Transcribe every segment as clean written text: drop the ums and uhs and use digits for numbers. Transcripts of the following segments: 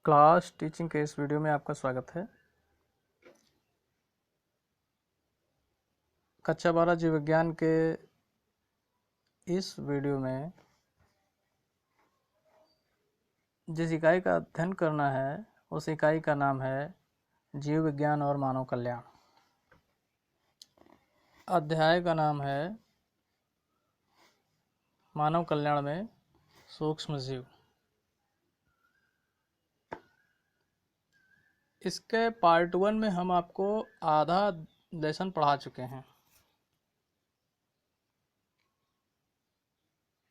Class teaching के इस video में आपका स्वागत है। कक्षा 12 जीव विज्ञान के इस वीडियो में जिस इकाई का अध्ययन करना है उस इकाई का नाम है जीव विज्ञान और मानव कल्याण। अध्याय का नाम है मानव कल्याण में सूक्ष्म जीव। इसके पार्ट 1 में हम आपको आधा लेसन पढ़ा चुके हैं।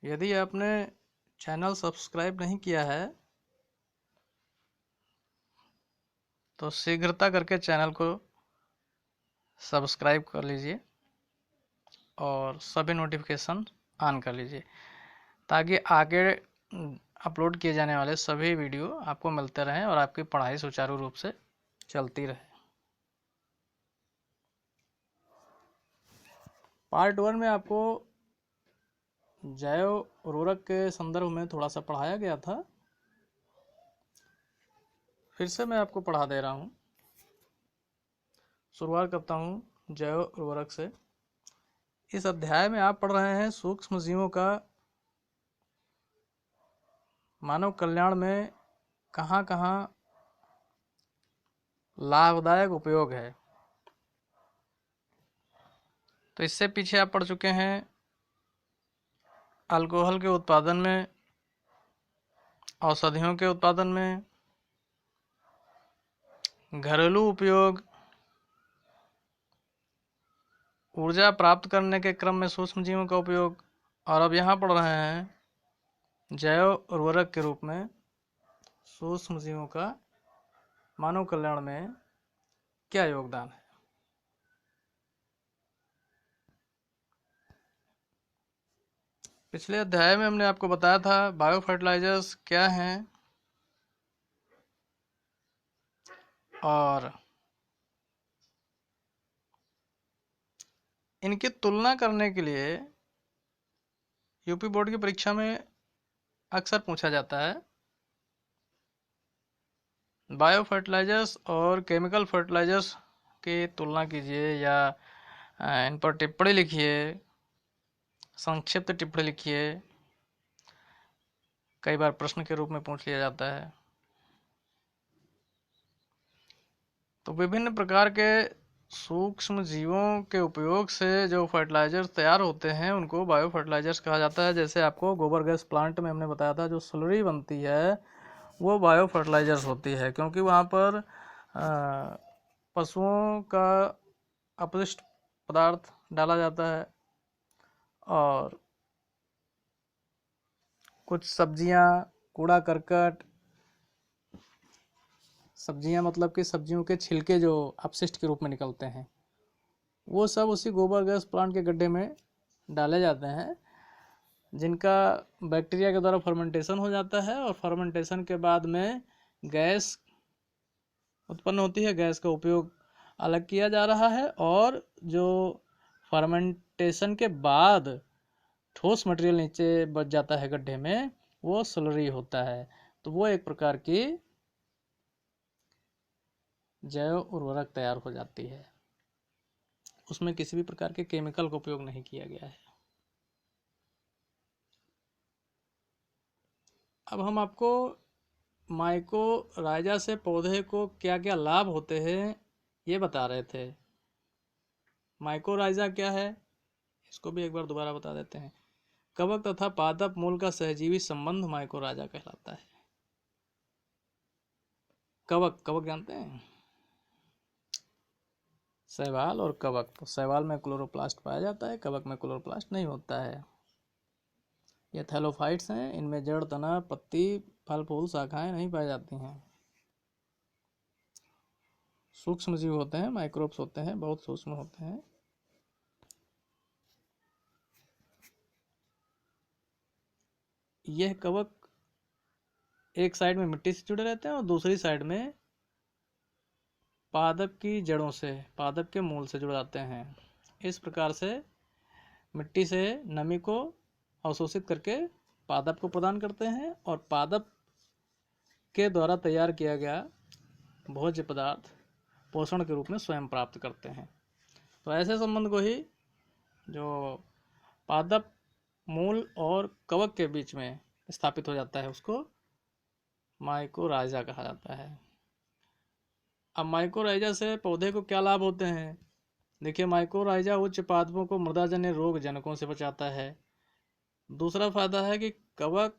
यदि आपने चैनल सब्सक्राइब नहीं किया है तो शीघ्रता करके चैनल को सब्सक्राइब कर लीजिए और सभी नोटिफिकेशन ऑन कर लीजिए ताकि आगे अपलोड किए जाने वाले सभी वीडियो आपको मिलते रहें और आपकी पढ़ाई सुचारू रूप से चलती रहे। पार्ट 1 में आपको जैव उर्वरक के संदर्भ में थोड़ा सा पढ़ाया गया था। फिर से मैं आपको पढ़ा दे रहा हूँ। शुरुआत करता हूँ जैव उर्वरक से। इस अध्याय में आप पढ़ रहे हैं सूक्ष्म जीवों का मानव कल्याण में कहाँ कहाँ लाभदायक उपयोग है। तो इससे पीछे आप पढ़ चुके हैं अल्कोहल के उत्पादन में, औषधियों के उत्पादन में, घरेलू उपयोग, ऊर्जा प्राप्त करने के क्रम में सूक्ष्म जीवों का उपयोग, और अब यहाँ पढ़ रहे हैं जैव उर्वरक के रूप में सूक्ष्म जीवों का मानव कल्याण में क्या योगदान है। पिछले अध्याय में हमने आपको बताया था बायो फर्टिलाइजर्स क्या हैं और इनकी तुलना करने के लिए यूपी बोर्ड की परीक्षा में अक्सर पूछा जाता है। बायो फर्टिलाइजर्स और केमिकल फर्टिलाइजर्स की तुलना कीजिए या इन पर टिप्पणी लिखिए, संक्षिप्त टिप्पणी लिखिए। कई बार प्रश्न के रूप में पूछ लिया जाता है। तो विभिन्न प्रकार के सूक्ष्म जीवों के उपयोग से जो फर्टिलाइजर्स तैयार होते हैं उनको बायो फर्टिलाइजर्स कहा जाता है। जैसे आपको गोबर गैस प्लांट में हमने बताया था जो स्लरी बनती है वो बायो फर्टिलाइजर्स होती है, क्योंकि वहाँ पर पशुओं का अपशिष्ट पदार्थ डाला जाता है और कुछ सब्जियां, कूड़ा करकट, सब्जियां मतलब कि सब्जियों के छिलके जो अपशिष्ट के रूप में निकलते हैं वो सब उसी गोबर गैस प्लांट के गड्ढे में डाले जाते हैं, जिनका बैक्टीरिया के द्वारा फर्मेंटेशन हो जाता है और फर्मेंटेशन के बाद में गैस उत्पन्न होती है। गैस का उपयोग अलग किया जा रहा है और जो फर्मेंटेशन के बाद ठोस मटेरियल नीचे बच जाता है गड्ढे में वो स्लरी होता है। तो वो एक प्रकार की जैव उर्वरक तैयार हो जाती है। उसमें किसी भी प्रकार के केमिकल का उपयोग नहीं किया गया है। अब हम आपको माइकोराइजा से पौधे को क्या क्या लाभ होते हैं ये बता रहे थे। माइकोराइजा क्या है इसको भी एक बार दोबारा बता देते हैं। कवक तथा पादप मूल का सहजीवी संबंध माइकोराइजा कहलाता है। कवक, कवक जानते हैं, शैवाल और कवक। तो शैवाल में क्लोरोप्लास्ट पाया जाता है, कवक में क्लोरोप्लास्ट नहीं होता है। ये थैलोफाइट्स हैं, इनमें जड़, तना, पत्ती, फल फूल, शाखाएं नहीं पाई जाती हैं। सूक्ष्म जीव होते हैं, माइक्रोब्स होते हैं, बहुत सूक्ष्म होते हैं। यह कवक एक साइड में मिट्टी से जुड़े रहते हैं और दूसरी साइड में पादप की जड़ों से, पादप के मूल से जुड़ जाते हैं। इस प्रकार से मिट्टी से नमी को अवशोषित करके पादप को प्रदान करते हैं और पादप के द्वारा तैयार किया गया भोज्य पदार्थ पोषण के रूप में स्वयं प्राप्त करते हैं। तो ऐसे संबंध को ही जो पादप मूल और कवक के बीच में स्थापित हो जाता है उसको माइकोराइजा कहा जाता है। अब माइकोराइजा से पौधे को क्या लाभ होते हैं? देखिए, माइकोराइजा उच्च पादपों को मृदाजन्य रोग जनकों से बचाता है। दूसरा फायदा है कि कवक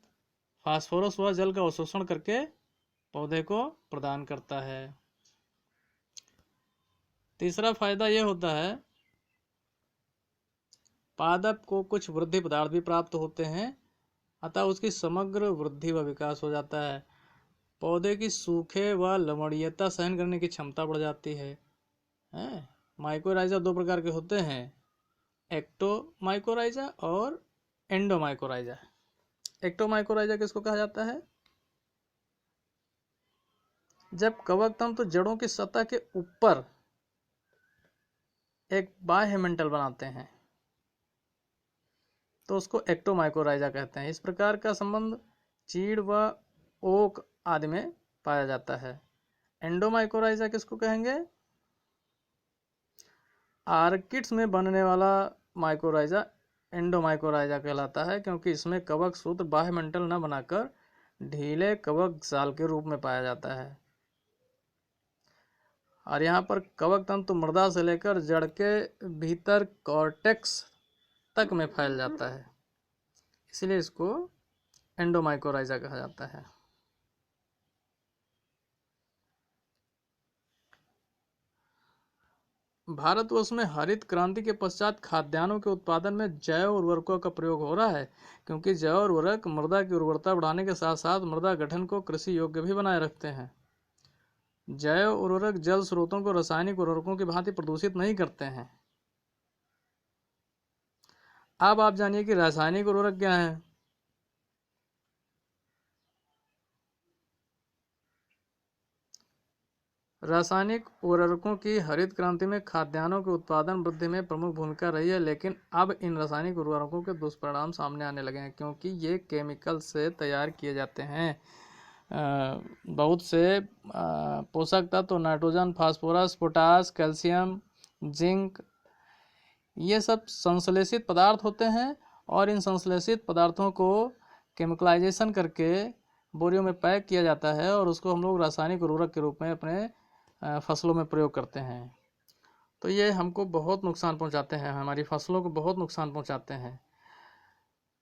फास्फोरस व जल का अवशोषण करके पौधे को प्रदान करता है। तीसरा फायदा यह होता है पादप को कुछ वृद्धि पदार्थ भी प्राप्त होते हैं, अतः उसकी समग्र वृद्धि व विकास हो जाता है। पौधे की सूखे व लवणीयता सहन करने की क्षमता बढ़ जाती है। माइकोराइजा दो प्रकार के होते हैं, एक्टोमाइकोराइजा और एंडोमाइकोराइजा। एक्टोमाइकोराइजा किसको कहा जाता है? जब कवक तंतु जड़ों की सतह के ऊपर एक बाह्य मंडल बनाते हैं तो उसको एक्टोमाइकोराइजा कहते हैं। इस प्रकार का संबंध चीड़ व ओक आदि में पाया जाता है। एंडोमाइकोराइजा किसको कहेंगे? आर्किड्स में बनने वाला माइकोराइजा एंडोमाइकोराइजा कहलाता है, क्योंकि इसमें कवक सूत्र बाह्य मंडल न बनाकर ढीले कवक जाल के रूप में पाया जाता है और यहाँ पर कवक तंतु मृदा से लेकर जड़ के भीतर कॉर्टेक्स तक में फैल जाता है, इसलिए इसको एंडोमाइकोराइजा कहा जाता है। भारतवर्ष में हरित क्रांति के पश्चात खाद्यान्नों के उत्पादन में जैव उर्वरकों का प्रयोग हो रहा है, क्योंकि जैव उर्वरक मृदा की उर्वरता बढ़ाने के साथ साथ मृदा गठन को कृषि योग्य भी बनाए रखते हैं। जैव उर्वरक जल स्रोतों को रासायनिक उर्वरकों की भांति प्रदूषित नहीं करते हैं। अब आप जानिए कि रासायनिक उर्वरक क्या है। रासायनिक उर्वरकों की हरित क्रांति में खाद्यान्नों के उत्पादन वृद्धि में प्रमुख भूमिका रही है, लेकिन अब इन रासायनिक उर्वरकों के दुष्परिणाम सामने आने लगे हैं, क्योंकि ये केमिकल से तैयार किए जाते हैं। बहुत से पोषक तत्व nitrogen, phosphorus, potash, calcium, zinc, ये सब संश्लेषित पदार्थ होते हैं और इन संश्लेषित पदार्थों को केमिकलाइजेशन करके बोरियों में पैक किया जाता है और उसको हम लोग रासायनिक उर्वरक के रूप में अपने फसलों में प्रयोग करते हैं। तो ये हमको बहुत नुकसान पहुंचाते हैं, हमारी फसलों को बहुत नुकसान पहुंचाते हैं।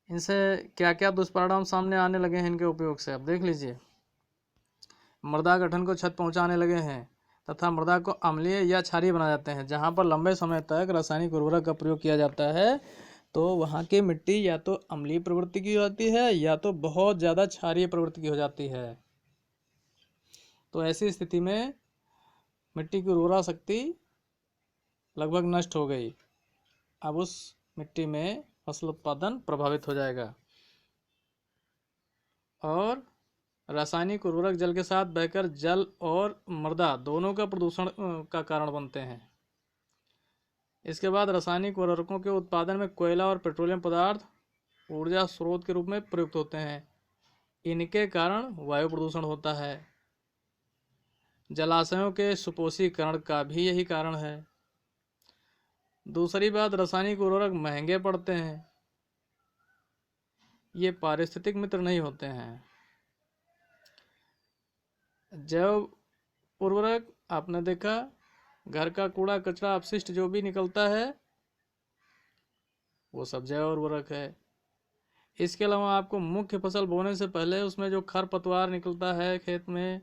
इनसे क्या क्या दुष्परिणाम सामने आने लगे हैं इनके उपयोग से, अब देख लीजिए। मृदा गठन को क्षति पहुंचाने लगे हैं तथा मृदा को अम्लीय या क्षारीय बना जाते हैं। जहाँ पर लंबे समय तक रासायनिक उर्वरक का प्रयोग किया जाता है तो वहाँ की मिट्टी या तो अम्लीय प्रवृत्ति की होती है या तो बहुत ज़्यादा क्षारीय प्रवृत्ति की हो जाती है। तो ऐसी स्थिति में मिट्टी की उर्वरा शक्ति लगभग नष्ट हो गई। अब उस मिट्टी में फसल उत्पादन प्रभावित हो जाएगा और रासायनिक उर्वरक जल के साथ बहकर जल और मृदा दोनों का प्रदूषण का कारण बनते हैं। इसके बाद रासायनिक उर्वरकों के उत्पादन में कोयला और पेट्रोलियम पदार्थ ऊर्जा स्रोत के रूप में प्रयुक्त होते हैं। इनके कारण वायु प्रदूषण होता है। जलाशयों के सुपोषीकरण का भी यही कारण है। दूसरी बात, रासायनिक उर्वरक महंगे पड़ते हैं, ये पारिस्थितिक मित्र नहीं होते हैं। जैव उर्वरक आपने देखा, घर का कूड़ा कचरा अपशिष्ट जो भी निकलता है वो सब जैव उर्वरक है। इसके अलावा आपको मुख्य फसल बोने से पहले उसमें जो खरपतवार निकलता है खेत में,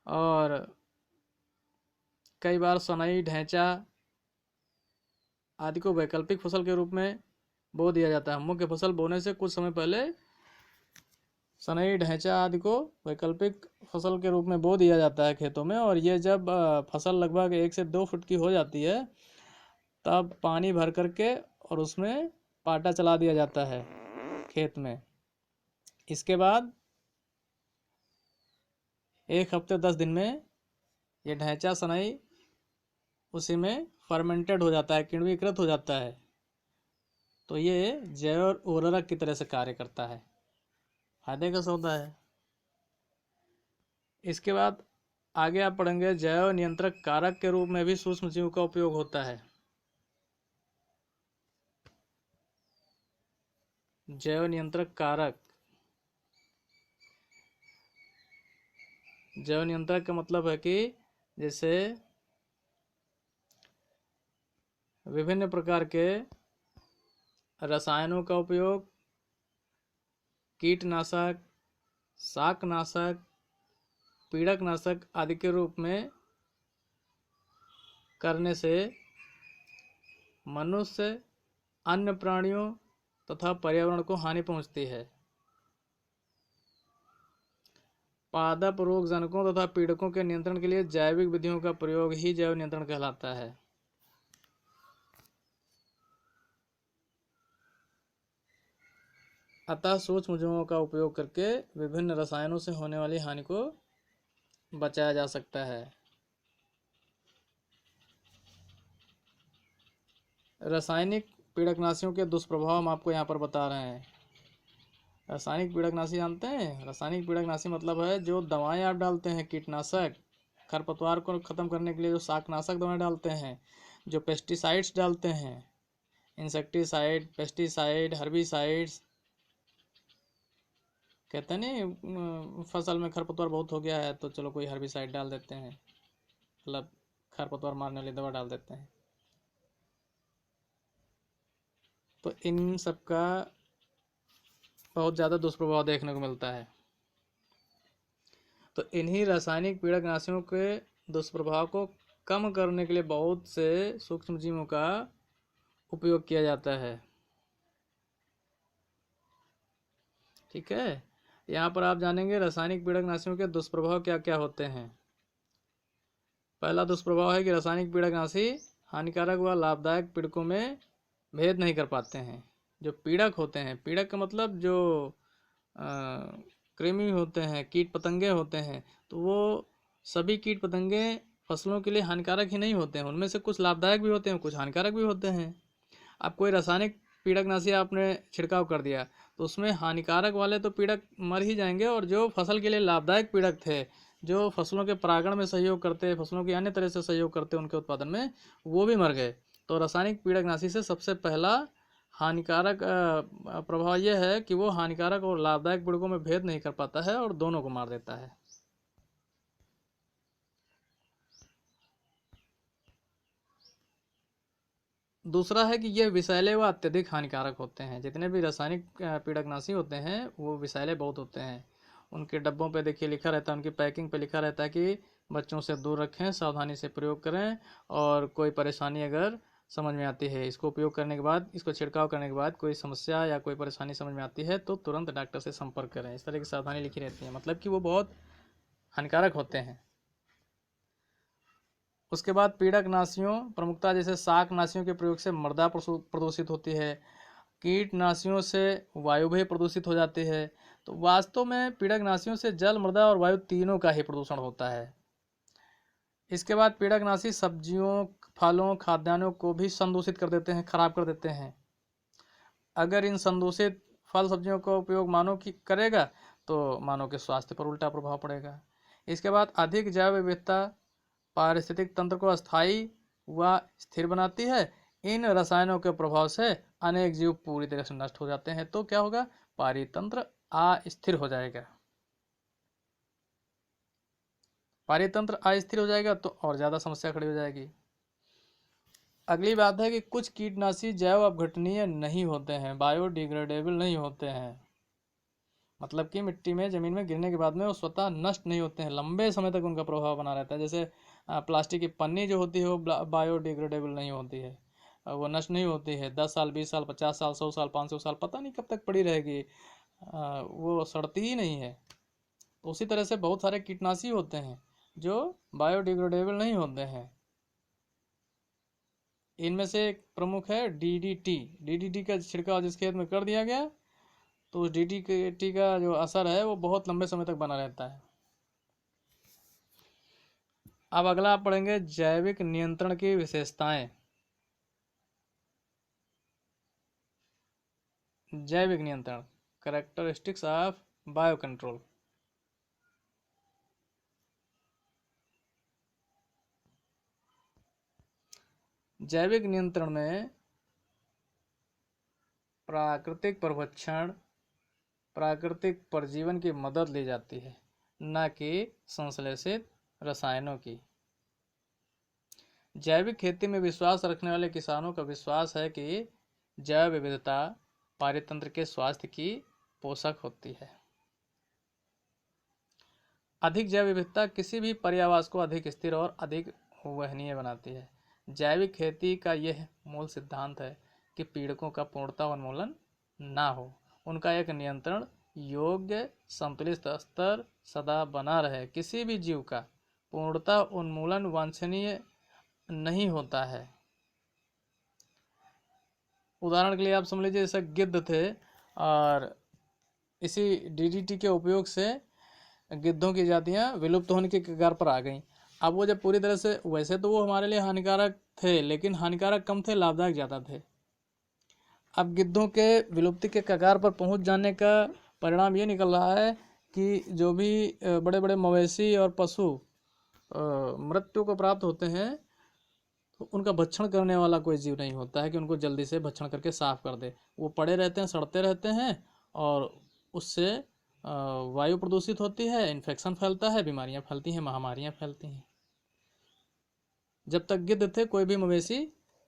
और कई बार सनई, ढैंचा आदि को वैकल्पिक फसल के रूप में बो दिया जाता है। मुख्य फसल बोने से कुछ समय पहले सनई, ढैंचा आदि को वैकल्पिक फसल के रूप में बो दिया जाता है खेतों में, और ये जब फसल लगभग 1 से 2 फुट की हो जाती है तब पानी भर करके और उसमें पाटा चला दिया जाता है खेत में। इसके बाद 1 हफ्ते 10 दिन में ये ढैंचा, सनई उसी में फर्मेंटेड हो जाता है, किण्वीकृत हो जाता है। तो ये जैव उर्वरक की तरह से कार्य करता है, फायदे का सौदा है। इसके बाद आगे आप पढ़ेंगे जैव नियंत्रक कारक के रूप में भी सूक्ष्म जीव का उपयोग होता है। जैव नियंत्रक कारक, जैव नियंत्रक का मतलब है कि जैसे विभिन्न प्रकार के रसायनों का उपयोग, कीटनाशक, शाकनाशक, पीड़कनाशक आदि के रूप में करने से मनुष्य, अन्य प्राणियों तथा पर्यावरण को हानि पहुंचती है। पादप रोगजनकों तथा पीड़कों के नियंत्रण के लिए जैविक विधियों का प्रयोग ही जैव नियंत्रण कहलाता है। अतः सूक्ष्म जीवों का उपयोग करके विभिन्न रसायनों से होने वाली हानि को बचाया जा सकता है। रासायनिक पीड़कनाशियों के दुष्प्रभाव हम आपको यहाँ पर बता रहे हैं। रासायनिक पीड़कनाशी जानते हैं? रासायनिक पीड़कनाशी मतलब है जो दवाएं आप डालते हैं, कीटनाशक, खरपतवार को खत्म करने के लिए जो शाकनाशक दवाएं डालते हैं, जो पेस्टिसाइड्स डालते हैं, इंसेक्टिसाइड, पेस्टिसाइड, हर्बिसाइड्स, कहते हैं नहीं फसल में खरपतवार बहुत हो गया है तो चलो कोई हर्बिसाइड डाल देते हैं, मतलब खरपतवार मारने वाली दवा डाल देते हैं। तो इन सब का बहुत ज़्यादा दुष्प्रभाव देखने को मिलता है। तो इन्हीं रासायनिक पीड़कनाशियों के दुष्प्रभाव को कम करने के लिए बहुत से सूक्ष्म जीवों का उपयोग किया जाता है। ठीक है, यहाँ पर आप जानेंगे रासायनिक पीड़कनाशियों के दुष्प्रभाव क्या क्या होते हैं। पहला दुष्प्रभाव है कि रासायनिक पीड़कनाशी हानिकारक व लाभदायक पीड़कों में भेद नहीं कर पाते हैं। जो पीड़क होते हैं, पीड़क का मतलब जो कृमि होते हैं, कीट पतंगे होते हैं, तो वो सभी कीट पतंगे फसलों के लिए हानिकारक ही नहीं होते हैं, उनमें से कुछ लाभदायक भी होते हैं, कुछ हानिकारक भी होते हैं। अब कोई रासायनिक पीड़कनाशी आपने छिड़काव कर दिया तो उसमें हानिकारक वाले तो पीड़क मर ही जाएंगे, और जो फसल के लिए लाभदायक पीड़क थे, जो फसलों के परागण में सहयोग करते, फसलों की अन्य तरह से सहयोग करते उनके उत्पादन में, वो भी मर गए। तो रासायनिक पीड़कनाशी से सबसे पहला हानिकारक प्रभाव यह है कि वो हानिकारक और लाभदायक पीड़कों में भेद नहीं कर पाता है और दोनों को मार देता है। दूसरा है कि यह विषैले व अत्यधिक हानिकारक होते हैं। जितने भी रासायनिक पीड़कनाशी होते हैं वो विषैले बहुत होते हैं। उनके डब्बों पे देखिए लिखा रहता है, उनकी पैकिंग पे लिखा रहता है कि बच्चों से दूर रखें, सावधानी से प्रयोग करें, और कोई परेशानी अगर समझ में आती है, इसको उपयोग करने के बाद, इसको छिड़काव करने के बाद कोई समस्या या कोई परेशानी समझ में आती है तो तुरंत डॉक्टर से संपर्क करें, इस तरह की सावधानी लिखी रहती है, मतलब कि वो बहुत हानिकारक होते हैं। उसके बाद पीड़कनाशियों प्रमुखता जैसे शाकनाशियों के प्रयोग से मृदा प्रदूषित होती है, कीटनाशियों से वायु भी प्रदूषित हो जाती है। तो वास्तव में पीड़कनाशियों से जल, मृदा और वायु तीनों का ही प्रदूषण होता है। इसके बाद पीड़कनाशी सब्जियों, फलों, खाद्यान्नों को भी संदूषित कर देते हैं, खराब कर देते हैं। अगर इन संदूषित फल सब्जियों का उपयोग मानव की करेगा तो मानव के स्वास्थ्य पर उल्टा प्रभाव पड़ेगा। इसके बाद अधिक जैव विविधता पारिस्थितिक तंत्र को अस्थायी व स्थिर बनाती है। इन रसायनों के प्रभाव से अनेक जीव पूरी तरह से नष्ट हो जाते हैं। तो क्या होगा? पारितंत्र अस्थिर हो जाएगा। पारितंत्र अस्थिर हो जाएगा तो और ज़्यादा समस्या खड़ी हो जाएगी। अगली बात है कि कुछ कीटनाशी जैव अपघटनीय नहीं होते हैं, बायोडिग्रेडेबल नहीं होते हैं, मतलब कि मिट्टी में, ज़मीन में गिरने के बाद में वो स्वतः नष्ट नहीं होते हैं, लंबे समय तक उनका प्रभाव बना रहता है। जैसे प्लास्टिक की पन्नी जो होती है वो बायोडिग्रेडेबल नहीं होती है, वो नष्ट नहीं होती है, 10 साल, 20 साल, 50 साल, 100 साल, 500 साल, पता नहीं कब तक पड़ी रहेगी, वो सड़ती ही नहीं है। तो उसी तरह से बहुत सारे कीटनाशी होते हैं जो बायोडिग्रेडेबल नहीं होते हैं। इनमें से एक प्रमुख है डीडीटी। डीडीटी का छिड़काव जिस खेत में कर दिया गया तो उस डीडीटी का जो असर है वो बहुत लंबे समय तक बना रहता है। अब अगला आप पढ़ेंगे जैविक नियंत्रण की विशेषताएं। जैविक नियंत्रण, कैरेक्टरिस्टिक्स ऑफ बायो कंट्रोल। जैविक नियंत्रण में प्राकृतिक परभक्षण, प्राकृतिक परजीवन की मदद ली जाती है, न कि संश्लेषित रसायनों की। जैविक खेती में विश्वास रखने वाले किसानों का विश्वास है कि जैव विविधता पारितंत्र के स्वास्थ्य की पोषक होती है। अधिक जैव विविधता किसी भी पर्यावास को अधिक स्थिर और अधिक वहनीय बनाती है। जैविक खेती का यह मूल सिद्धांत है कि पीड़कों का पूर्णतः उन्मूलन ना हो, उनका एक नियंत्रण योग्य संतुलित स्तर सदा बना रहे। किसी भी जीव का पूर्णतः उन्मूलन वांछनीय नहीं होता है। उदाहरण के लिए आप समझ लीजिए, जैसे गिद्ध थे और इसी डीडीटी के उपयोग से गिद्धों की जातियां विलुप्त होने के कगार पर आ गईं। अब वो जब पूरी तरह से, वैसे तो वो हमारे लिए हानिकारक थे, लेकिन हानिकारक कम थे, लाभदायक ज़्यादा थे। अब गिद्धों के विलुप्ति के कगार पर पहुंच जाने का परिणाम ये निकल रहा है कि जो भी बड़े बड़े मवेशी और पशु मृत्यु को प्राप्त होते हैं, तो उनका भक्षण करने वाला कोई जीव नहीं होता है कि उनको जल्दी से भक्षण करके साफ कर दे। वो पड़े रहते हैं, सड़ते रहते हैं, और उससे वायु प्रदूषित होती है, इन्फेक्शन फैलता है, बीमारियां फैलती हैं, महामारियां फैलती हैं। जब तक गिद्ध थे, कोई भी मवेशी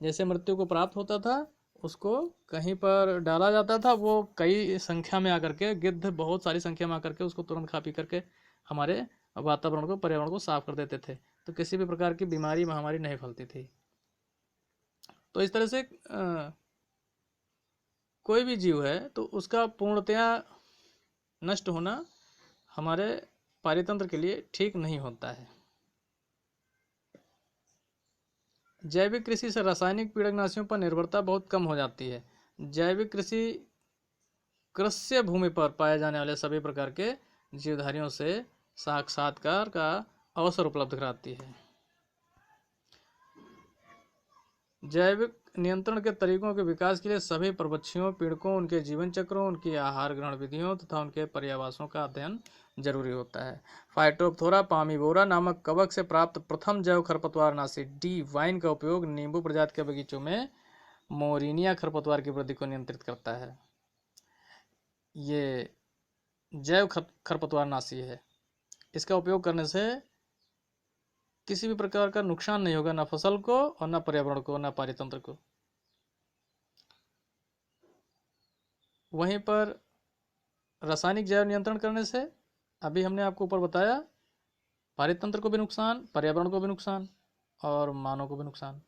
जैसे मृत्यु को प्राप्त होता था, उसको कहीं पर डाला जाता था, वो कई संख्या में आकर के, गिद्ध बहुत सारी संख्या में आकर के उसको तुरंत खा पी करके हमारे वातावरण को, पर्यावरण को साफ कर देते थे। तो किसी भी प्रकार की बीमारी, महामारी नहीं फैलती थी। तो इस तरह से कोई भी जीव है तो उसका पूर्णतया नष्ट होना हमारे पारितंत्र के लिए ठीक नहीं होता है। जैविक कृषि से रासायनिक पीड़कनाशियों पर निर्भरता बहुत कम हो जाती है। जैविक कृषि कृष्य भूमि पर पाए जाने वाले सभी प्रकार के जीवधारियों से साक्षात्कार का अवसर उपलब्ध कराती है। जैविक नियंत्रण के तरीकों के विकास के लिए सभी परभक्षियों, पीड़कों, उनके जीवन चक्रों, उनकी आहार ग्रहण विधियों तथा उनके पर्यावासों का अध्ययन जरूरी होता है। फाइटोप्थोरा पामिवोरा नामक कवक से प्राप्त प्रथम जैव खरपतवारनाशी डी वाइन का उपयोग नींबू प्रजाति के बगीचों में मोरिनिया खरपतवार की वृद्धि को नियंत्रित करता है। ये जैव खरपतवारनाशी है। इसका उपयोग करने से किसी भी प्रकार का नुकसान नहीं होगा, ना फसल को और ना पर्यावरण को, ना पारितंत्र को। वहीं पर रासायनिक जैव नियंत्रण करने से, अभी हमने आपको ऊपर बताया, पारितंत्र को भी नुकसान, पर्यावरण को भी नुकसान और मानव को भी नुकसान।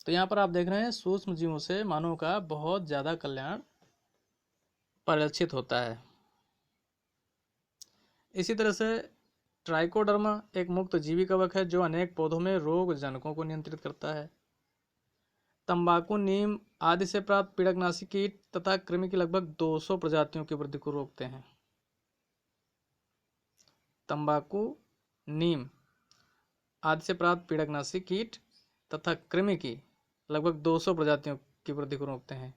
तो यहाँ पर आप देख रहे हैं सूक्ष्म जीवों से मानव का बहुत ज़्यादा कल्याण परिलक्षित होता है। इसी तरह से ट्राइकोडर्मा एक मुक्त जीवी कवक है जो अनेक पौधों में रोग जनकों को नियंत्रित करता है। तंबाकू, नीम आदि से प्राप्त पीड़कनाशी कीट तथा कृमि की लगभग 200 प्रजातियों की वृद्धि को रोकते हैं। तंबाकू, नीम आदि से प्राप्त पीड़कनाशी कीट तथा कृमि की लगभग 200 प्रजातियों की वृद्धि को रोकते हैं।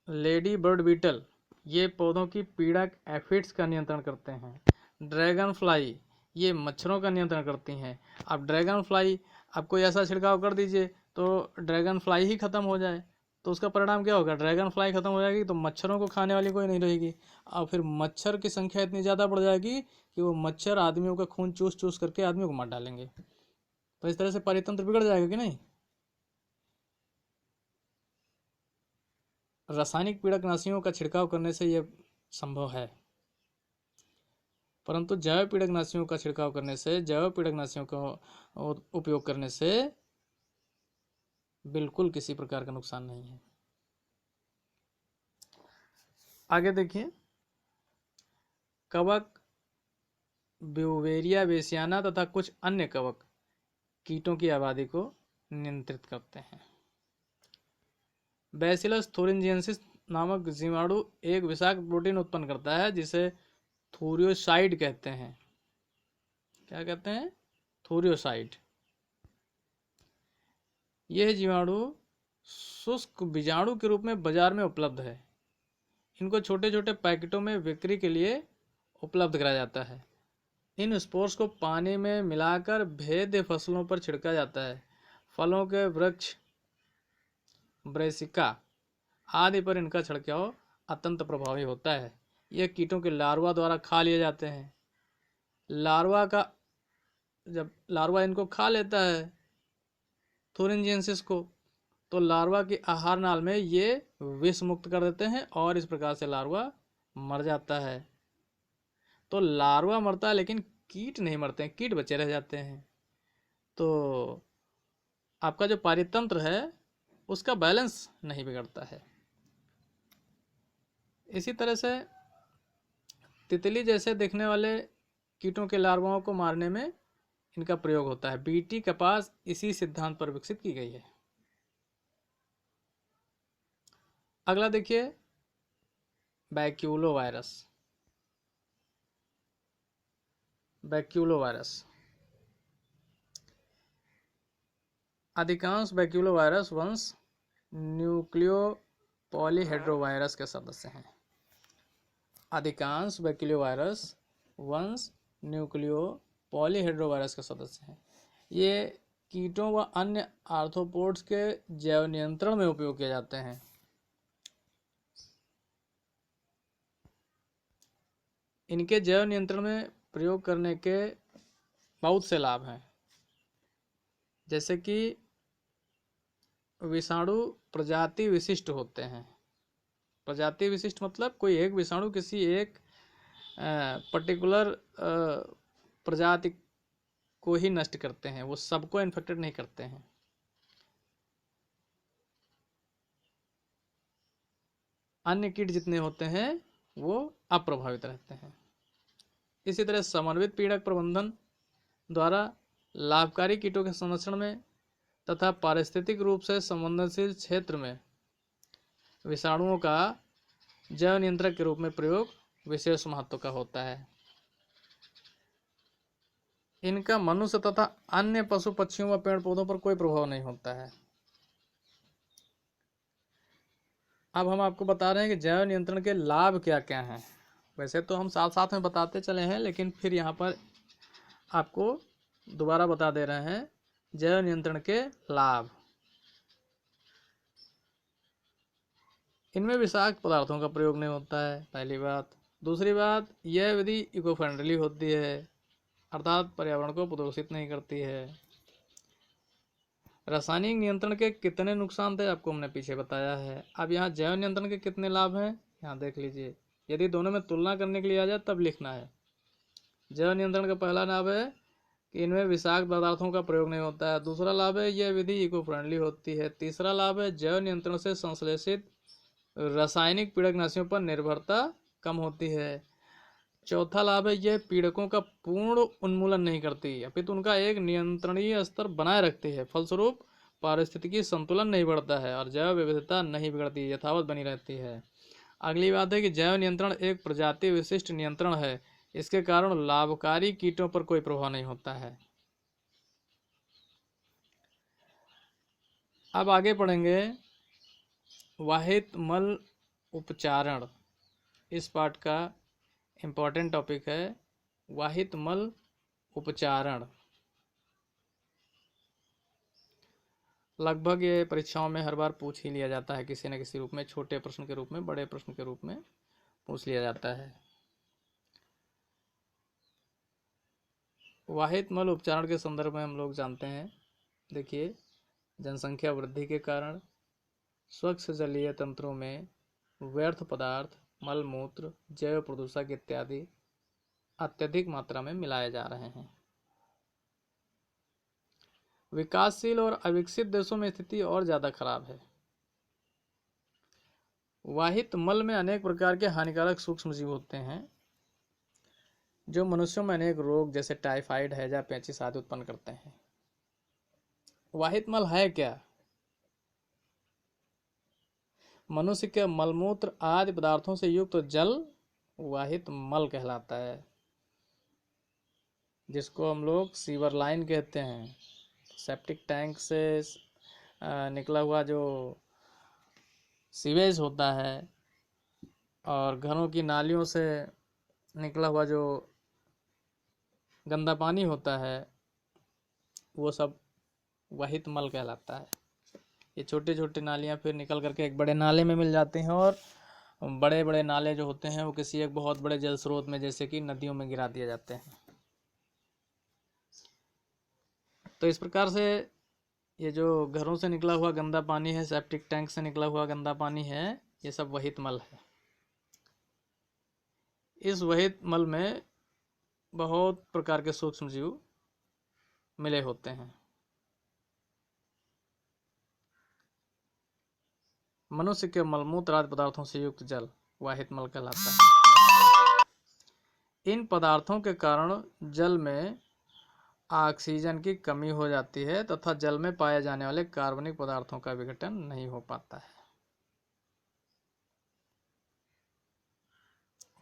लेडी बर्ड बीटल ये पौधों की पीड़क एफिड्स का नियंत्रण करते हैं। ड्रैगन फ्लाई ये मच्छरों का नियंत्रण करती हैं। अब ड्रैगन फ्लाई, आप कोई ऐसा छिड़काव कर दीजिए तो ड्रैगन फ्लाई ही खत्म हो जाए, तो उसका परिणाम क्या होगा? ड्रैगन फ्लाई खत्म हो जाएगी तो मच्छरों को खाने वाली कोई नहीं रहेगी, और फिर मच्छर की संख्या इतनी ज़्यादा बढ़ जाएगी कि वो मच्छर आदमियों का खून चूस चूस करके आदमियों को मार डालेंगे। तो इस तरह से परितंत्र बिगड़ जाएगा कि नहीं। रासायनिक पीड़कनाशियों का छिड़काव करने से यह संभव है, परंतु जैव पीड़कनाशियों का छिड़काव करने से, जैव पीड़कनाशियों का उपयोग करने से बिल्कुल किसी प्रकार का नुकसान नहीं है। आगे देखिए, कवक ब्यूवेरिया बेसियाना तथा कुछ अन्य कवक कीटों की आबादी को नियंत्रित करते हैं। बैसिलस थुरिंजिएंसिस नामक जीवाणु एक विषाक्त प्रोटीन उत्पन्न करता है जिसे थूरियोसाइड कहते हैं। क्या कहते हैं? थूरियोसाइड। यह जीवाणु शुष्क बीजाणु के रूप में बाजार में उपलब्ध है। इनको छोटे छोटे पैकेटों में बिक्री के लिए उपलब्ध कराया जाता है। इन स्पोर्स को पानी में मिलाकर भेद्य फसलों पर छिड़का जाता है। फलों के वृक्ष, ब्रेसिका आदि पर इनका छिड़काव अत्यंत प्रभावी होता है। यह कीटों के लार्वा द्वारा खा लिए जाते हैं। लार्वा का जब लार्वा इनको खा लेता है थोरिनजेंसिस को, तो लार्वा की आहार नाल में ये विष मुक्त कर देते हैं और इस प्रकार से लार्वा मर जाता है। तो लार्वा मरता है लेकिन कीट नहीं मरते हैं, कीट बचे रह जाते हैं। तो आपका जो पारितंत्र है उसका बैलेंस नहीं बिगड़ता है। इसी तरह से तितली जैसे दिखने वाले कीटों के लार्वाओं को मारने में इनका प्रयोग होता है। बीटी कपास इसी सिद्धांत पर विकसित की गई है। अगला देखिए, बैक्यूलो वायरस। बैक्यूलो वायरस, अधिकांश बैक्यूलो वायरस वंश न्यूक्लियो पॉलीहेड्रोवायरस के सदस्य हैं। अधिकांश बैक्यूलो वायरस वंश न्यूक्लियो पॉलीहेड्रोवायरस के सदस्य हैं। ये कीटों व अन्य आर्थ्रोपोड्स के जैव नियंत्रण में उपयोग किए जाते हैं। इनके जैव नियंत्रण में प्रयोग करने के बहुत से लाभ हैं, जैसे कि विषाणु प्रजाति विशिष्ट होते हैं। प्रजाति विशिष्ट मतलब कोई एक विषाणु किसी एक पर्टिकुलर प्रजाति को ही नष्ट करते हैं, वो सबको इन्फेक्टेड नहीं करते हैं। अन्य कीट जितने होते हैं वो अप्रभावित रहते हैं। इसी तरह समन्वित पीड़क प्रबंधन द्वारा लाभकारी कीटों के संरक्षण में तथा पारिस्थितिक रूप से संवेदनशील क्षेत्र में विषाणुओं का जैव नियंत्रक के रूप में प्रयोग विशेष महत्व का होता है। इनका मनुष्य तथा अन्य पशु पक्षियों व पेड़ पौधों पर कोई प्रभाव नहीं होता है। अब हम आपको बता रहे हैं कि जैव नियंत्रण के लाभ क्या क्या हैं। वैसे तो हम साथ साथ में बताते चले हैं, लेकिन फिर यहाँ पर आपको दोबारा बता दे रहे हैं जैव नियंत्रण के लाभ। इनमें विषाक्त पदार्थों का प्रयोग नहीं होता है, पहली बात। दूसरी बात, यह विधि इको फ्रेंडली होती है, अर्थात पर्यावरण को प्रदूषित नहीं करती है। रासायनिक नियंत्रण के कितने नुकसान थे आपको हमने पीछे बताया है। अब यहाँ जैव नियंत्रण के कितने लाभ हैं यहाँ देख लीजिए। यदि दोनों में तुलना करने के लिए आ जाए तब लिखना है। जैव नियंत्रण का पहला लाभ है कि इनमें विषाक्त पदार्थों का प्रयोग नहीं होता है। दूसरा लाभ है यह विधि इको फ्रेंडली होती है। तीसरा लाभ है जैव नियंत्रण से संश्लेषित रासायनिक पीड़कनाशियों पर निर्भरता कम होती है। चौथा लाभ है यह पीड़कों का पूर्ण उन्मूलन नहीं करती, अपितु उनका एक नियंत्रणीय स्तर बनाए रखती है। फलस्वरूप पारिस्थितिकी संतुलन नहीं बढ़ता है और जैव विविधता नहीं बिगड़ती, यथावत बनी रहती है। अगली बात है कि जैव नियंत्रण एक प्रजाति विशिष्ट नियंत्रण है। इसके कारण लाभकारी कीटों पर कोई प्रभाव नहीं होता है। अब आगे पढ़ेंगे वाहित मल उपचारण। इस पाठ का इम्पोर्टेंट टॉपिक है वाहित मल उपचारण। लगभग ये परीक्षाओं में हर बार पूछ ही लिया जाता है, किसी न किसी रूप में, छोटे प्रश्न के रूप में, बड़े प्रश्न के रूप में पूछ लिया जाता है। वाहित मल उपचारण के संदर्भ में हम लोग जानते हैं, देखिए, जनसंख्या वृद्धि के कारण स्वच्छ जलीय तंत्रों में व्यर्थ पदार्थ, मल मूत्र, जैव प्रदूषक इत्यादि अत्यधिक मात्रा में मिलाए जा रहे हैं। विकासशील और अविकसित देशों में स्थिति और ज़्यादा खराब है। वाहित मल में अनेक प्रकार के हानिकारक सूक्ष्म जीव होते हैं जो मनुष्यों में अनेक रोग जैसे टाइफाइड, हैजा, पेचिश आदि उत्पन्न करते हैं। वाहित मल है क्या? मनुष्य के मलमूत्र आदि पदार्थों से युक्त जल वाहित मल कहलाता है, जिसको हम लोग सीवर लाइन कहते हैं। सेप्टिक टैंक से निकला हुआ जो सीवेज होता है और घरों की नालियों से निकला हुआ जो गंदा पानी होता है वो सब वहित मल कहलाता है। ये छोटे छोटे नालियाँ फिर निकल करके एक बड़े नाले में मिल जाते हैं, और बड़े बड़े नाले जो होते हैं वो किसी एक बहुत बड़े जल स्रोत में जैसे कि नदियों में गिरा दिए जाते हैं। तो इस प्रकार से ये जो घरों से निकला हुआ गंदा पानी है, सेप्टिक टैंक से निकला हुआ गंदा पानी है, ये सब वहित मल है। इस वहित मल में बहुत प्रकार के सूक्ष्म जीव मिले होते हैं। मनुष्य के मलमूत्र आदि पदार्थों से युक्त जल वाहित मल कहलाता है। इन पदार्थों के कारण जल में ऑक्सीजन की कमी हो जाती है तथा जल में पाए जाने वाले कार्बनिक पदार्थों का विघटन नहीं हो पाता है।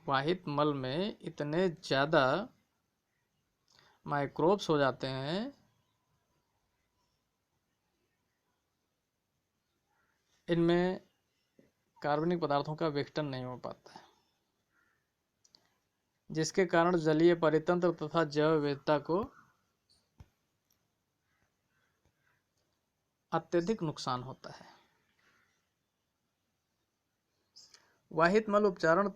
वाहित मल में इतने ज़्यादा माइक्रोब्स हो जाते हैं, इनमें कार्बनिक पदार्थों का विघटन नहीं हो पाता है, जिसके कारण जलीय परितंत्र तथा जैव विविधता को अत्यधिक नुकसान होता है। वाहित मल उपचारण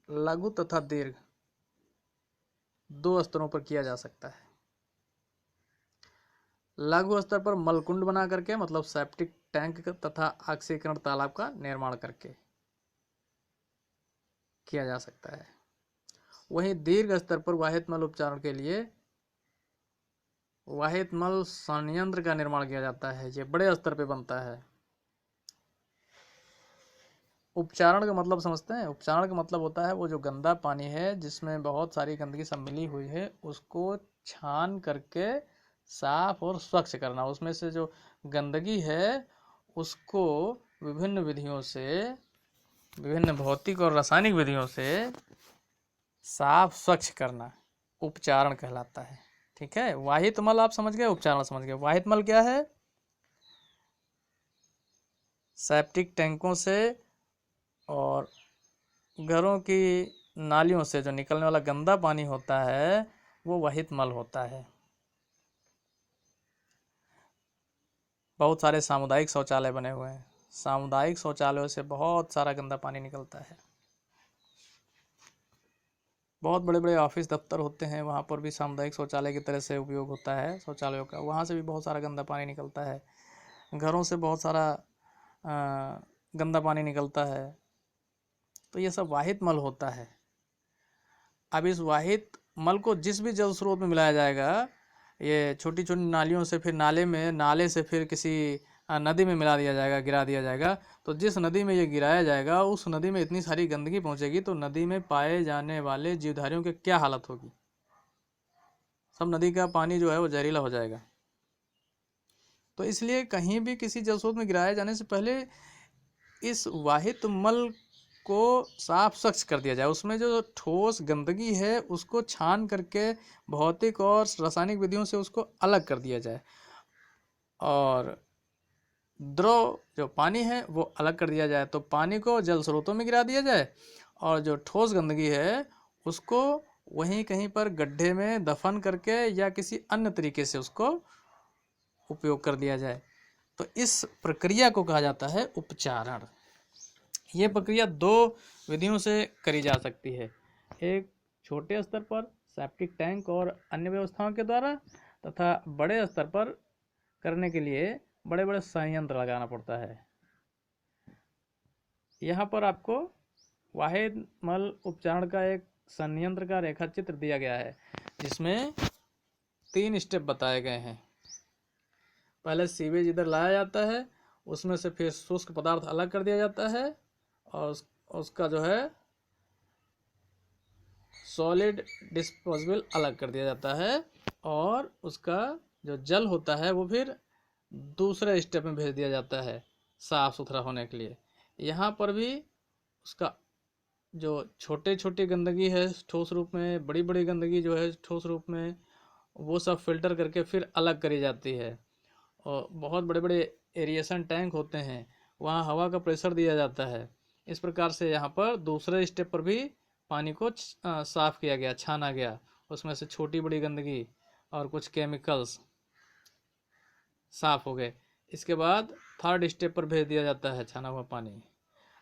लघु तथा दीर्घ दो स्तरों पर किया जा सकता है। लघु स्तर पर मलकुंड बना करके, मतलब सेप्टिक टैंक तथा ऑक्सीकरण तालाब का निर्माण करके किया जा सकता है। वहीं दीर्घ स्तर पर वाहित मल उपचारण के लिए वाहित मल संयंत्र का निर्माण किया जाता है। ये बड़े स्तर पे बनता है। उपचारण का मतलब समझते हैं? उपचारण का मतलब होता है वो जो गंदा पानी है जिसमें बहुत सारी गंदगी सब मिली हुई है, उसको छान करके साफ और स्वच्छ करना। उसमें से जो गंदगी है उसको विभिन्न विधियों से, विभिन्न भौतिक और रासायनिक विधियों से साफ स्वच्छ करना उपचारण कहलाता है। ठीक है, वाहित मल आप समझ गए, उपचारण समझ गए। वाहित मल क्या है? सेप्टिक टैंकों से और घरों की नालियों से जो निकलने वाला गंदा पानी होता है वो वाहित मल होता है। बहुत सारे सामुदायिक शौचालय बने हुए हैं। सामुदायिक शौचालयों से बहुत सारा गंदा पानी निकलता है। बहुत बड़े बड़े ऑफिस दफ्तर होते हैं, वहाँ पर भी सामुदायिक शौचालय की तरह से उपयोग होता है शौचालयों का, वहाँ से भी बहुत सारा गंदा पानी निकलता है। घरों से बहुत सारा गंदा पानी निकलता है। तो ये सब वाहित मल होता है। अब इस वाहित मल को जिस भी जल स्रोत में मिलाया जाएगा, ये छोटी छोटी नालियों से फिर नाले से फिर किसी नदी में मिला दिया जाएगा, गिरा दिया जाएगा, तो जिस नदी में ये गिराया जाएगा उस नदी में इतनी सारी गंदगी पहुंचेगी तो नदी में पाए जाने वाले जीवधारियों की क्या हालत होगी। सब नदी का पानी जो है वो जहरीला हो जाएगा। तो इसलिए कहीं भी किसी जल स्रोत में गिराए जाने से पहले इस वाहित मल को साफ स्वच्छ कर दिया जाए। उसमें जो ठोस गंदगी है उसको छान करके भौतिक और रासायनिक विधियों से उसको अलग कर दिया जाए, और द्रव जो पानी है वो अलग कर दिया जाए। तो पानी को जल स्रोतों में गिरा दिया जाए और जो ठोस गंदगी है उसको वहीं कहीं पर गड्ढे में दफन करके या किसी अन्य तरीके से उसको उपयोग कर दिया जाए। तो इस प्रक्रिया को कहा जाता है उपचारण। ये प्रक्रिया दो विधियों से करी जा सकती है, एक छोटे स्तर पर सेप्टिक टैंक और अन्य व्यवस्थाओं के द्वारा, तथा बड़े स्तर पर करने के लिए बड़े बड़े संयंत्र लगाना पड़ता है। यहाँ पर आपको वाहित मल उपचारण का एक संयंत्र का रेखा चित्र दिया गया है जिसमें 3 स्टेप बताए गए हैं। पहले सीवेज इधर लाया जाता है, उसमें से फिर शुष्क पदार्थ अलग कर दिया जाता है और उसका जो है सॉलिड डिस्पोजेबल अलग कर दिया जाता है, और उसका जो जल होता है वो फिर दूसरे स्टेप में भेज दिया जाता है साफ़ सुथरा होने के लिए। यहाँ पर भी उसका जो छोटे छोटे गंदगी है ठोस रूप में, बड़ी बड़ी गंदगी जो है ठोस रूप में, वो सब फिल्टर करके फिर अलग करी जाती है। और बहुत बड़े बड़े एरिएशन टैंक होते हैं, वहाँ हवा का प्रेशर दिया जाता है। इस प्रकार से यहाँ पर दूसरे स्टेप पर भी पानी को साफ़ किया गया, छाना गया, उसमें से छोटी बड़ी गंदगी और कुछ केमिकल्स साफ हो गए। इसके बाद थर्ड स्टेप पर भेज दिया जाता है छाना हुआ पानी।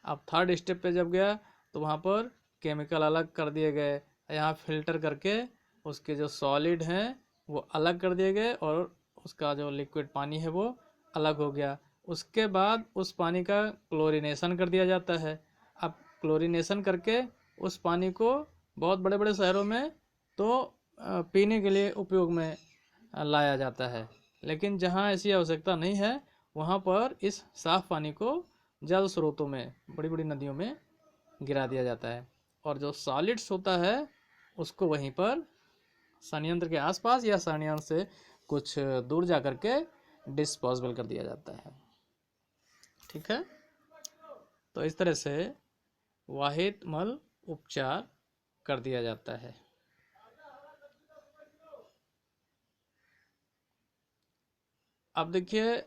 अब थर्ड स्टेप पे जब गया तो वहाँ पर केमिकल अलग कर दिए गए, यहाँ फिल्टर करके उसके जो सॉलिड हैं वो अलग कर दिए गए और उसका जो लिक्विड पानी है वो अलग हो गया। उसके बाद उस पानी का क्लोरीनेशन कर दिया जाता है। अब क्लोरीनेशन करके उस पानी को बहुत बड़े बड़े शहरों में तो पीने के लिए उपयोग में लाया जाता है, लेकिन जहाँ ऐसी आवश्यकता नहीं है वहाँ पर इस साफ पानी को जल स्रोतों में, बड़ी बड़ी नदियों में गिरा दिया जाता है और जो सॉलिड्स होता है उसको वहीं पर संयंत्र के आसपास या संयंत्र से कुछ दूर जा कर के डिस्पोजेबल कर दिया जाता है। ठीक है, तो इस तरह से वाहित मल उपचार कर दिया जाता है। अब देखिए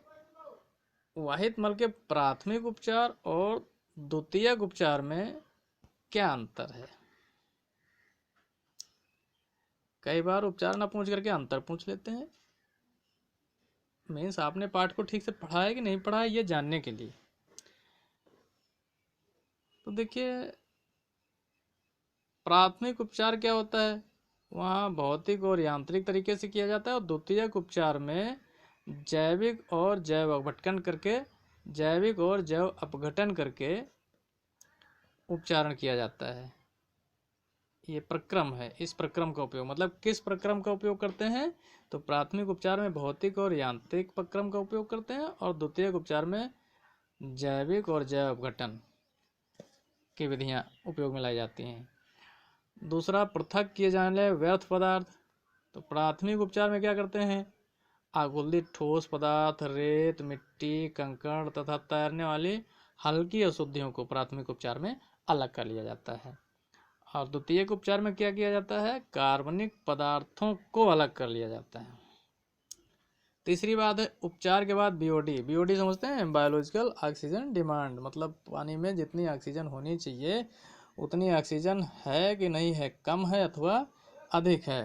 वाहित मल के प्राथमिक उपचार और द्वितीयक उपचार में क्या अंतर है। कई बार उपचार ना पूछ करके अंतर पूछ लेते हैं। मीन्स आपने पाठ को ठीक से पढ़ा है कि नहीं पढ़ा है ये जानने के लिए। तो देखिए प्राथमिक उपचार क्या होता है, वहाँ भौतिक और यांत्रिक तरीके से किया जाता है और द्वितीयक उपचार में जैविक और जैव अपघटन करके, जैविक और जैव अपघटन करके उपचारण किया जाता है। ये प्रक्रम है। इस प्रक्रम का उपयोग मतलब किस प्रक्रम का उपयोग करते हैं, तो प्राथमिक उपचार में भौतिक और यांत्रिक प्रक्रम का उपयोग करते हैं और द्वितीयक उपचार में जैविक और जैव अपघटन की विधियां उपयोग में लाई जाती हैं। दूसरा पृथक किए जाने वाले व्यर्थ पदार्थ। तो प्राथमिक उपचार में क्या करते हैं, आगुल्दित ठोस पदार्थ, रेत, मिट्टी, कंकड़ तथा तैरने वाली हल्की अशुद्धियों को प्राथमिक उपचार में अलग कर लिया जाता है। और द्वितीयक उपचार में क्या किया जाता है, कार्बनिक पदार्थों को अलग कर लिया जाता है। तीसरी बात है उपचार के बाद बीओडी। बीओडी समझते हैं, बायोलॉजिकल ऑक्सीजन डिमांड, मतलब पानी में जितनी ऑक्सीजन होनी चाहिए उतनी ऑक्सीजन है कि नहीं है, कम है अथवा अधिक है।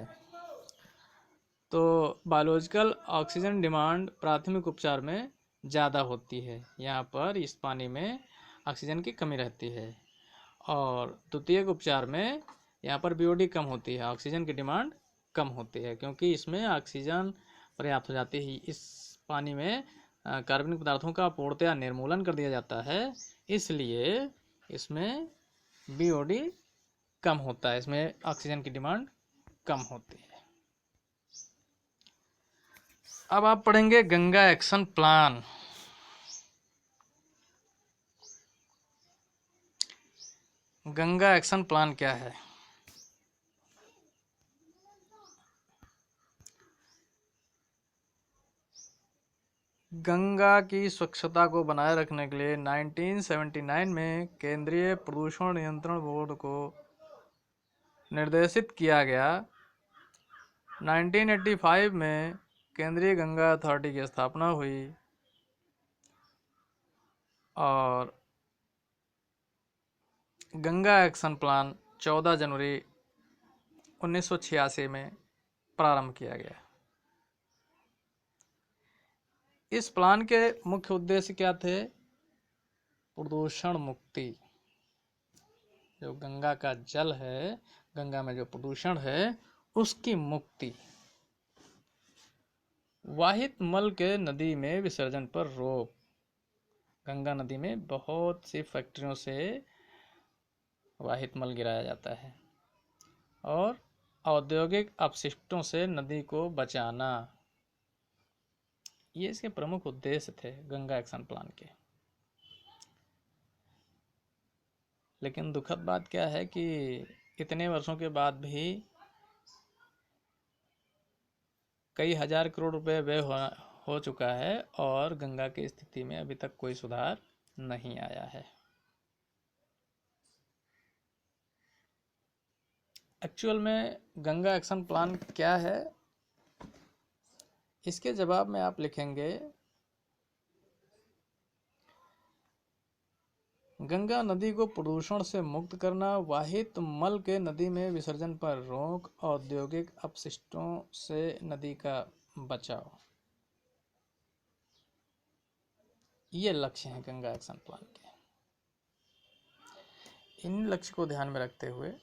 तो बायोलॉजिकल ऑक्सीजन डिमांड प्राथमिक उपचार में ज़्यादा होती है, यहाँ पर इस पानी में ऑक्सीजन की कमी रहती है। और द्वितीयक उपचार में यहाँ पर बीओडी कम होती है, ऑक्सीजन की डिमांड कम होती है, क्योंकि इसमें ऑक्सीजन पर्याप्त हो जाती है। इस पानी में कार्बनिक पदार्थों का पूर्णतया निर्मूलन कर दिया जाता है, इसलिए इसमें बीओडी कम होता है, इसमें ऑक्सीजन की डिमांड कम होती है। अब आप पढ़ेंगे Ganga action plan. Ganga action plan क्या है। गंगा की स्वच्छता को बनाए रखने के लिए 1979 में केंद्रीय प्रदूषण नियंत्रण बोर्ड को निर्देशित किया गया। 1985 में केंद्रीय गंगा अथॉरिटी की स्थापना हुई और गंगा एक्शन प्लान 14 जनवरी 1986 में प्रारंभ किया गया। इस प्लान के मुख्य उद्देश्य क्या थे, प्रदूषण मुक्ति। जो गंगा का जल है, गंगा में जो प्रदूषण है उसकी मुक्ति, वाहित मल के नदी में विसर्जन पर रोक। गंगा नदी में बहुत सी फैक्ट्रियों से वाहित मल गिराया जाता है और औद्योगिक अपशिष्टों से नदी को बचाना, ये इसके प्रमुख उद्देश्य थे गंगा एक्शन प्लान के। लेकिन दुखद बात क्या है कि इतने वर्षों के बाद भी कई हजार करोड़ रुपए व्यय हो चुका है और गंगा की स्थिति में अभी तक कोई सुधार नहीं आया है। एक्चुअल में गंगा एक्शन प्लान क्या है, इसके जवाब में आप लिखेंगे गंगा नदी को प्रदूषण से मुक्त करना, वाहित मल के नदी में विसर्जन पर रोक, औद्योगिक अपशिष्टों से नदी का बचाव, ये लक्ष्य हैं गंगा एक्शन प्लान के। इन लक्ष्य को ध्यान में रखते हुए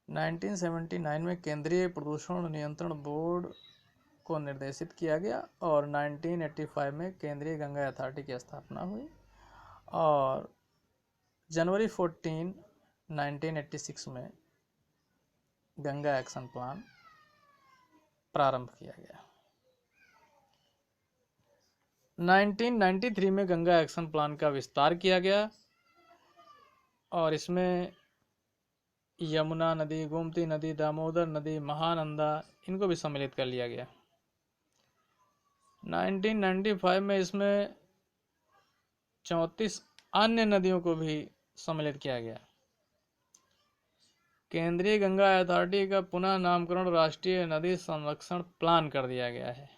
1979 में केंद्रीय प्रदूषण नियंत्रण बोर्ड को निर्देशित किया गया और 1985 में केंद्रीय गंगा अथॉरिटी की स्थापना हुई और जनवरी 14, 1986 में गंगा एक्शन प्लान प्रारंभ किया गया। 1993 में गंगा एक्शन प्लान का विस्तार किया गया और इसमें यमुना नदी, गोमती नदी, दामोदर नदी, महानंदा, इनको भी सम्मिलित कर लिया गया। 1995 में इसमें 34 अन्य नदियों को भी सम्मिलित किया गया। केंद्रीय गंगा अथॉरिटी का पुनः नामकरण राष्ट्रीय नदी संरक्षण प्लान कर दिया गया है।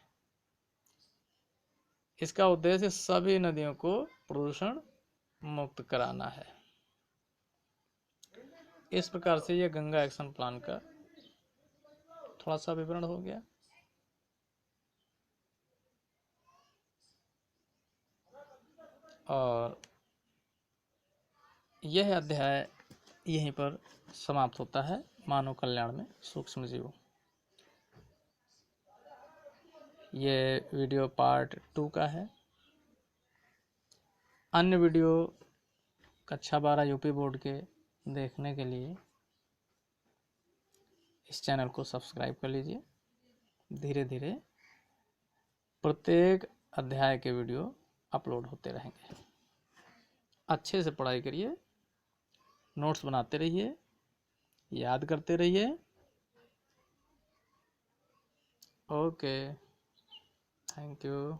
इसका उद्देश्य सभी नदियों को प्रदूषण मुक्त कराना है। इस प्रकार से यह गंगा एक्शन प्लान का थोड़ा सा विवरण हो गया। और यह अध्याय यहीं पर समाप्त होता है। मानव कल्याण में सूक्ष्म जीव, ये वीडियो पार्ट 2 का है। अन्य वीडियो कक्षा 12 यूपी बोर्ड के देखने के लिए इस चैनल को सब्सक्राइब कर लीजिए। धीरे धीरे प्रत्येक अध्याय के वीडियो अपलोड होते रहेंगे। अच्छे से पढ़ाई करिए, नोट्स बनाते रहिए, याद करते रहिए। Okay, thank you.